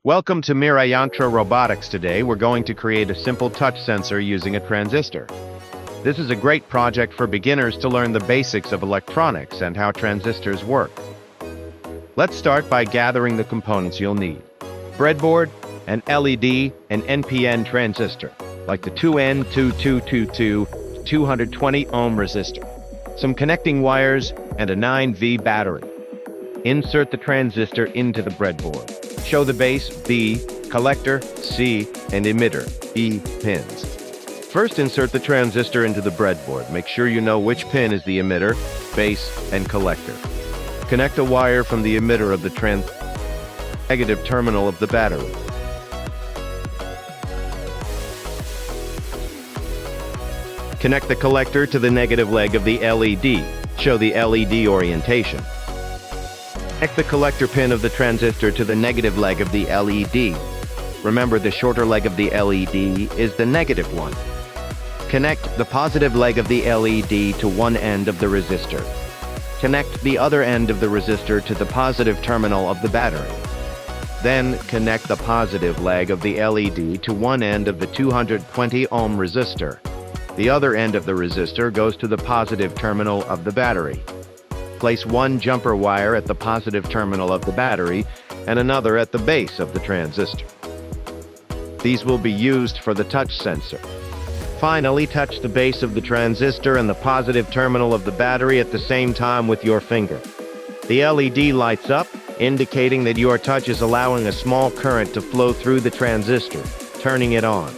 Welcome to Mirayantra Robotics. Today we're going to create a simple touch sensor using a transistor. This is a great project for beginners to learn the basics of electronics and how transistors work. Let's start by gathering the components you'll need. Breadboard, an LED, an NPN transistor, like the 2N2222 220 ohm resistor, some connecting wires, and a 9V battery. Insert the transistor into the breadboard. Show the base, B, collector, C, and emitter, E, pins. First, insert the transistor into the breadboard. Make sure you know which pin is the emitter, base, and collector. Connect a wire from the emitter of the negative terminal of the battery. Connect the collector to the negative leg of the LED. Show the LED orientation. Connect the collector pin of the transistor to the negative leg of the LED. Remember, the shorter leg of the LED is the negative one. Connect the positive leg of the LED to one end of the resistor. Connect the other end of the resistor to the positive terminal of the battery. Then connect the positive leg of the LED to one end of the 220 ohm resistor. The other end of the resistor goes to the positive terminal of the battery. Place one jumper wire at the positive terminal of the battery and another at the base of the transistor. These will be used for the touch sensor. Finally, touch the base of the transistor and the positive terminal of the battery at the same time with your finger. The LED lights up, indicating that your touch is allowing a small current to flow through the transistor, turning it on.